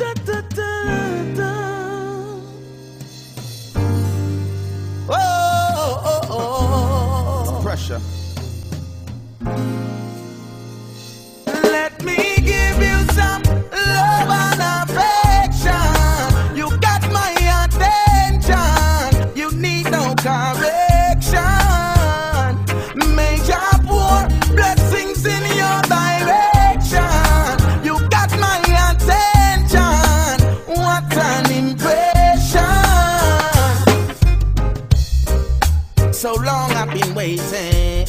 It's pressure. Let me give you some love and affection. You got my attention. You need no correction. Major poor blessings in your direction. You got my attention. What an impression. So long I've been waiting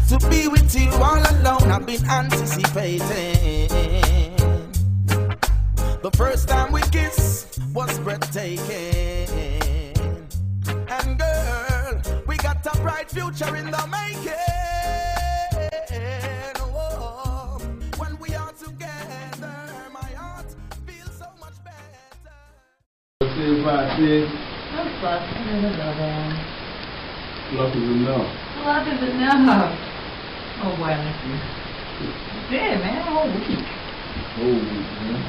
to be with you all alone. I've been anticipating. The first time we kissed was breathtaking. And girl, we got a bright future in the making. Oh, when we are together, my heart feels so much better. Love is enough. Love is enough. Oh boy, I miss you. Yeah, man, a whole week. Whole week, man.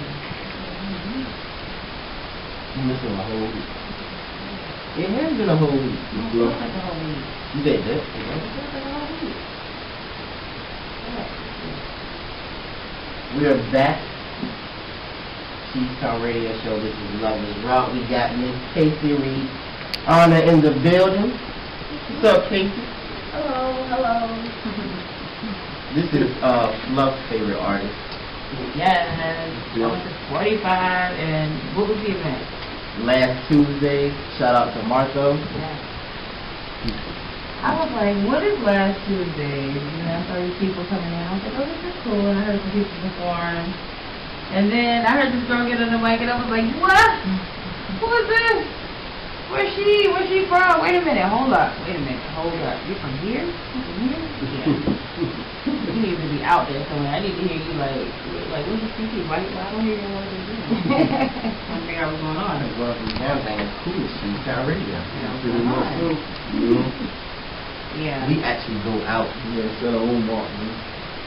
You missing a whole week. It has been a whole week. It feels like a whole week. You said that? It feels like a whole week. We are back. Cheesetown Radio Show. This is Love is Rock. We got Miss Casey Reanna in the building. What's up, Casey? Hello, hello. This is Love's favorite artist. Yes, I went to 45, and what was the event? Last Tuesday. Shout out to Marco. Yeah. I was like, what is last Tuesday? And I saw these people coming in. I was like, oh, this is cool. And I heard some people perform. And then I heard this girl get on the mic, and I was like, what? Who is this? Where's she? Where's she from? Wait a minute. Hold up. Wait a minute. Hold up. You're from here? You from here? Yeah. You need to be out there somewhere. I need to hear you like what's the CT? Why I don't hear you what they're doing? I don't figure out what's going on. Well, now thing is cool. Cheesetown Radio. Yeah. We actually go out. Yeah, instead of Walmart, man.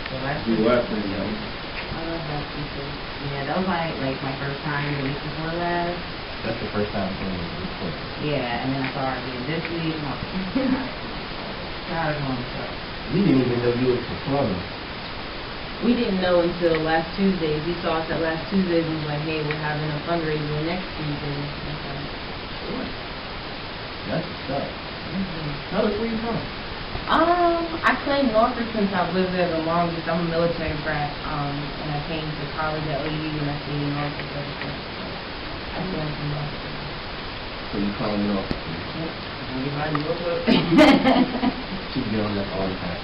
So that's We work for you. I love that people. Yeah, that was like my first time the week before last. That's the first time seeing you before. Yeah, and then I saw her again this week. And I was like, God, I'm on the show. We didn't even know you were performing. We didn't know until last Tuesday. We saw us at last Tuesday and was like, hey, we're having a fundraiser next Tuesday. And I was like, sure. That's what's up. Tell us where you from. I claimed Norfolk since I've lived there the longest. I'm a military brat, and I came to college at OU and I stayed in Norfolk ever since. So I came from Norfolk. So you claim Norfolk? Yep. Everybody Norfolk. She get on that all the time.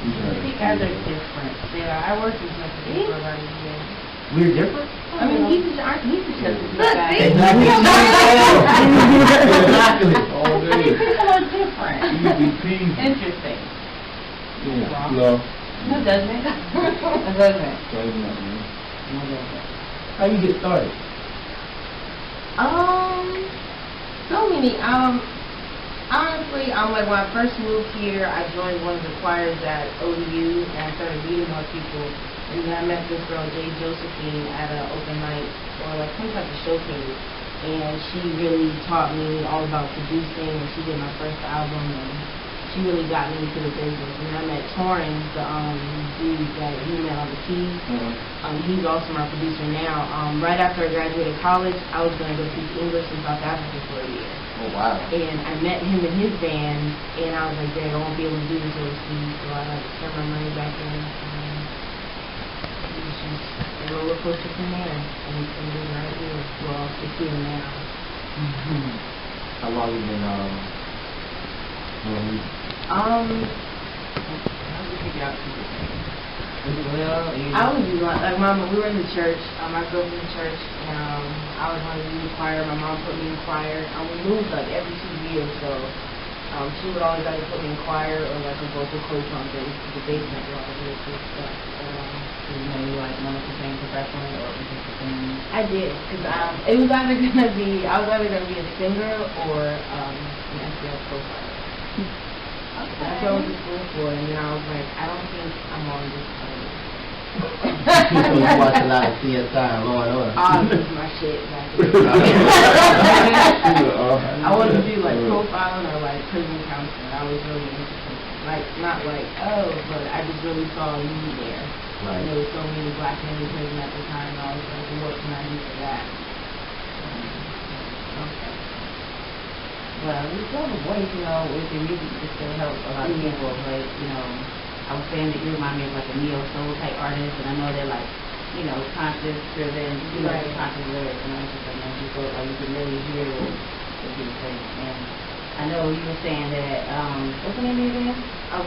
You guys are different. Yeah, I worked with some people for about a year. We're different? I mean, he's a Chesapeake guy. Exactly. All I mean, people are different. EVP. Interesting. Yeah. Love. No judgment. No judgment. No judgment. How you get started? So many. Honestly, like when I first moved here, I joined one of the choirs at ODU, and I started meeting more people. And then I met this girl, Jay Josephine, at an open night or like some type of showcase, and she really taught me all about producing. And she did my first album, and she really got me into the business. And I met Torrance, the dude that he met on the keys. He's also my producer now. Right after I graduated college, I was going to go teach English in South Africa for a year. Oh, wow. And I met him in his band, and I was like, Dad, I won't be able to do this overseas, so I like sent my money back in. It was just a roller coaster from there, and it's been right here. Well, it's here now. How long have you been doing How did you figure out well, I was like, Mama, we were in the church. I grew up in the church, and I was wanting to be in choir. My mom put me in choir. We moved like every 2 years, so she would always either put me in choir or like a vocal coach on the basement where I was really cool stuff. You like wanted to sing professionally or just sing? I did, because it was either gonna be a singer or an SBL profile. Okay. That's what I went to school for, and then I was like, I don't think I'm on this side. So you watch a lot of CSI and Law and Order. Oh, this is my shit. I wanted to do like profiling or like prison counseling. I was really interested. Like, not like, oh, but I just really saw a need there. Right. And there was so many black men in prison at the time, and I was like, well, what can I do for that? Okay. Well, you still have a voice, you know, with your music, you can still help a lot of people. Like, you know, I was saying that you remind me of like a neo-soul type artist, and I know they're like, you know, conscious driven, you know, conscious lyrics, and I was just like, man, you feel like you can really hear what he was saying. And I know you were saying that, what's the name of your band?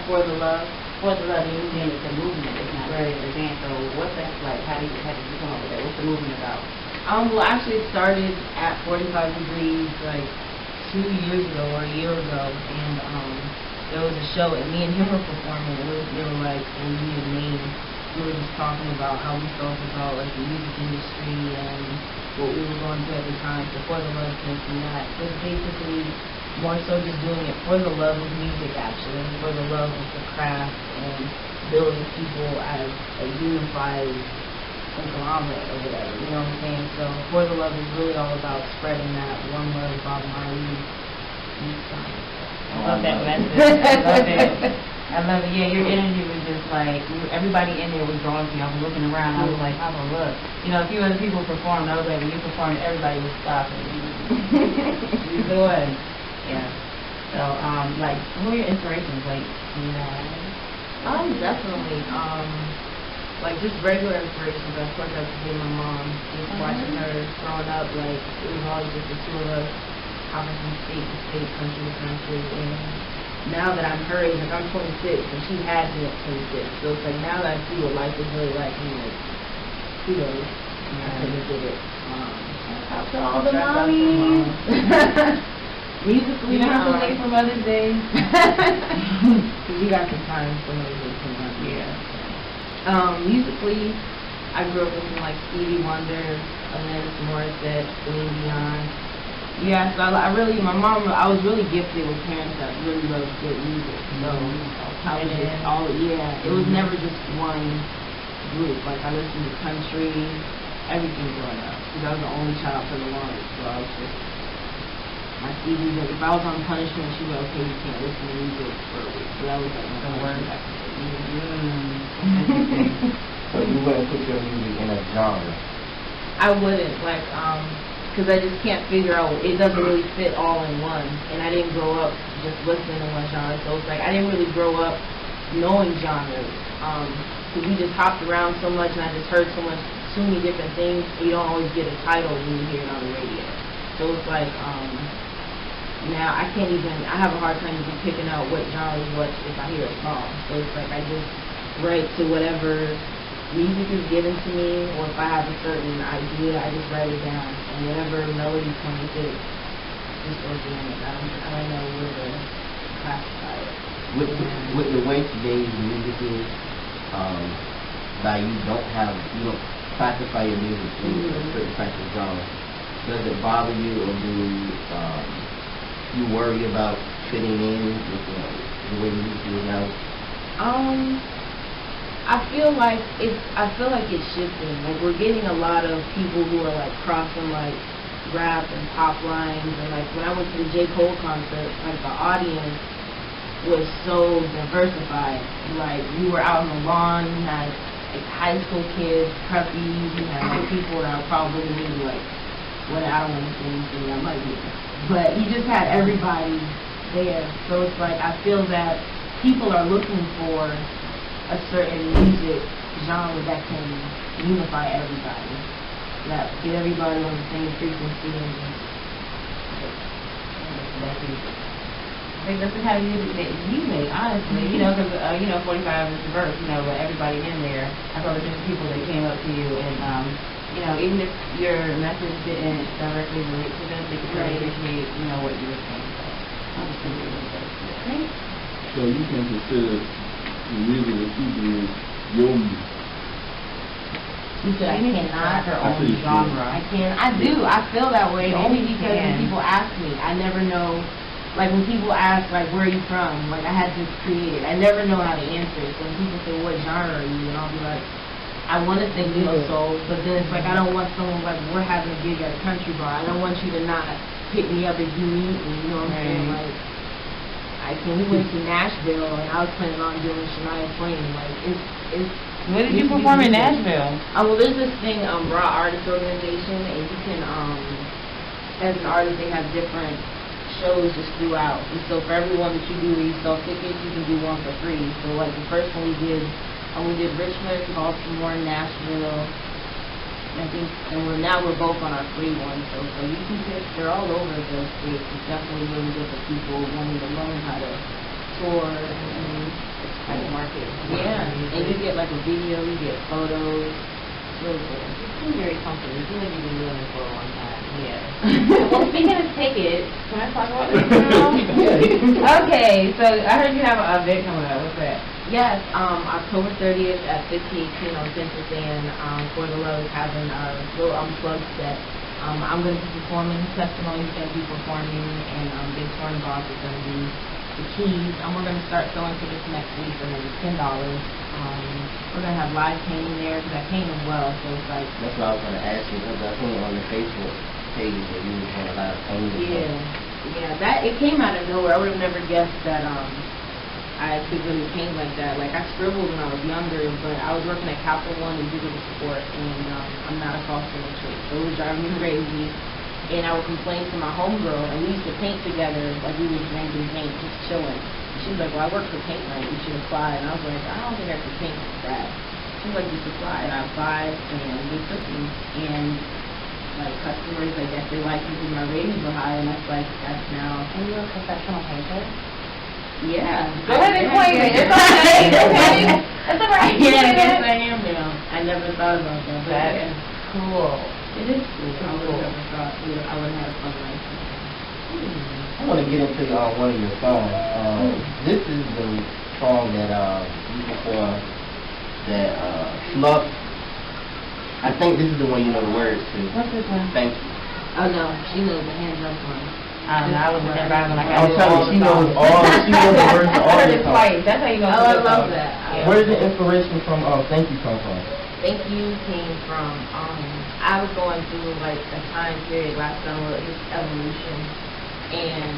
For the Love. For the Love, and then it's a movement, it's not really a band. So what's that like? How did you come up with that? What's the movement about? Well, actually, it started at 45 Degrees, like, 2 years ago or a year ago, and there was a show, and me and him were performing. They were like, we needed a name. We were just talking about how we felt about like the music industry and what we were going through at the time. So For the Love came from that. It was basically more so just doing it for the love of music, actually, for the love of the craft and building people as a unified conglomerate or whatever, you know what I'm saying? So For the Love is really all about spreading that one love Bob Marley. I love that message. I love it. I love it. Yeah, your energy was just like, everybody in there was drawn to you. I was looking around, I was like, oh, look. You know, a few other people performed, I was like, when you performed, everybody was stopping. You do it. Yeah. So, like, who are your inspirations? Like, you know? Definitely. Like, just regular inspirations. Of course, I was my mom. Just watching her growing up, like, it was always just the two of us, hopping from state to state, country to country. And now that I'm her age, like, I'm 26, and she had me at 26. So it's like, now that I see what life is really like, I'm like, kudos. I couldn't get it. Out to all the mommies. Musically, you don't have to wait for Mother's Day. Because we got some time for Mother's Day coming up. Yeah. Musically, I grew up listening like Stevie Wonder, Alanis Morissette, Celine Dion. Yeah, so I really, my mom, I was really gifted with parents that really loved good music. So I was just it was never just one group. Like, I listened to country, everything growing up. Because I was the only child for the longest, so I was just, my CDs, like, if I was on punishment, she was like, okay, you can't listen to music for a week. So that was like my word. So you wouldn't put your music in a genre? I wouldn't, like, because I just can't figure out, it doesn't really fit all in one. And I didn't grow up just listening to one genre, so it's like I didn't really grow up knowing genres. Because we just hopped around so much, and I just heard so many different things. You don't always get a title when you hear it on the radio. So it's like, now I can't even, I have a hard time even picking out what genre is what if I hear a song. So it's like I just write to whatever music is given to me, or if I have a certain idea, I just write it down. And whatever melody comes with it, just organic. I don't know where to classify it. With the way today's music is, that you don't classify your music in a certain type of genre. Does it bother you, or do you worry about fitting in with the way music is now? I feel like it's shifting. Like, we're getting a lot of people who are like crossing like rap and pop lines, and like when I went to the J. Cole concert, like the audience was so diversified. Like, we were out on the lawn, we had like high school kids, preppies, we had like people that are probably maybe like, what, I don't want to say anything, I might be, but you just had everybody there. So it's like, I feel that people are looking for a certain music genre that can unify everybody, that get everybody on the same frequency, and I think that's the kind of music that you make, honestly. You know, because 45 is diverse, but everybody in there, I saw the different people that came up to you, and even if your message didn't directly relate to them, they could really appreciate, what you were saying. So I just think it was great. So you can consider the music that you do your music? You said I cannot. Her own genre. I do. I feel that way only because when people ask me, I never know. Like, when people ask, like, where are you from? Like, I had to create it. I never know how to answer it. So when people say, what genre are you? And I'll be like, I want to sing your soul, but then it's like I don't want someone like we're having a gig at a country bar. I don't want you to not pick me up if you need me. You know what I'm saying? Like, we went to Nashville and I was planning on doing Shania Twain. Like, it's. Where did you perform in Nashville? Well, there's this thing, Raw Artist Organization, and you can, as an artist, they have different shows just throughout. And so for everyone that you do where you sell tickets, you can do one for free. So like the first one we did Richmond, Baltimore, Nashville, I think, and now we're both on our free one. So you can pick, they're all over those states. It's definitely really good for people wanting to learn how to tour and how to market. Yeah, and you get like a video, you get photos. Really good. It's very comfortable. You feel like you've been doing it for a long time. Yeah. Well, speaking of tickets, can I talk about this now? Okay, so I heard you have an event coming up. What's that? Yes, October 30th at 1518 on Central Stand. For the Love is having a little unplugged set. I'm going to be performing. Testimony's going to be performing, and Big Touring Boss is going to be the keys. We're going to start selling tickets next week for maybe $10. We're going to have live painting there because I paint as well, so it's like... That's what I was going to ask you, because I seen on the Facebook page that you was doing a lot of painting. Yeah, it came out of nowhere. I would have never guessed that I could really paint like that. Like, I scribbled when I was younger, but I was working at Capital One in digital support, and I'm not a foster trait, so it was driving me crazy. And I would complain to my homegirl, and we used to paint together, like we were drinking paint, just chilling. She was like, well, I work for Paint Night, you should apply. And I was like, I don't think I can paint like that. She was like, just apply. And I applied, and they took me. And, like, customers, I guess they like me because my ratings were high, and that's now. And you're a professional painter? Yeah. Go ahead and claim it. It's okay. It's okay. It's all right. Yeah, I guess I am now. I never thought about that. But that's cool. It is cool. I would have never thought I would have fun like that. I want to get into one of your songs. This is the song that you performed that Fluff. I think this is the one you know the words to. What's this one? Thank you. Oh no, she knows the hands up one. I was there by like I'm telling you, she knows the words to all the songs. That's how you know. Oh, I love that. Where did the inspiration from Thank You come from? Thank You came from I was going through like a time period last summer, just evolution, and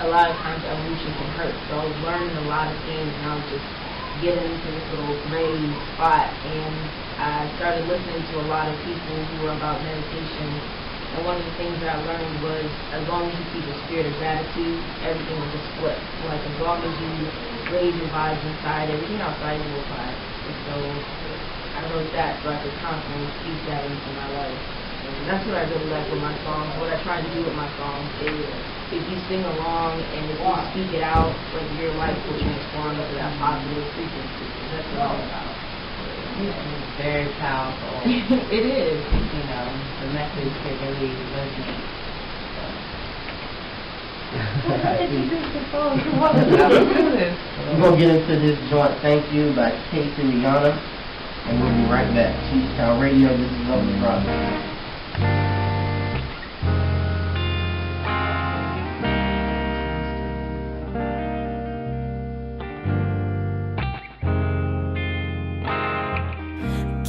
a lot of times evolution can hurt. So I was learning a lot of things, and I was just getting into this little gray spot, and I started listening to a lot of people who were about meditation. And one of the things that I learned was, as long as you keep a spirit of gratitude, everything will just flip. Like, as long as you raise your vibes inside, everything outside will apply. And so I wrote that so I could constantly speak that into my life. And that's what I really like with my songs. What I try to do with my songs is, if you sing along and if you speak it out, like, your life will transform into that positive frequency. That's what it's all about. It's very powerful. It is. You know, the message could really resonate. We're going to get into this joint Thank You by Case and Reanna, and we'll be right back. Cheesetown Radio, this is Love the Project.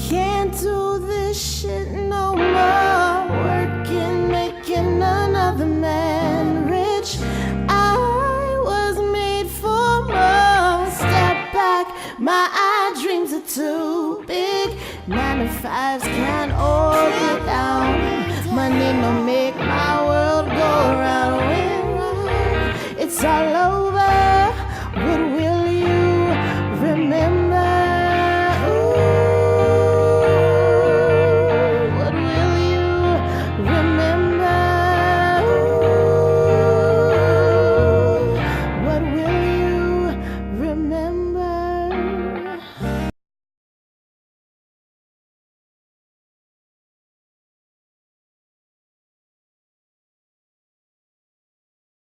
Can't do this shit no more. Working, making another man rich. I was made for more. Step back, my dreams are too big. 9 to 5s can't hold me down. Money no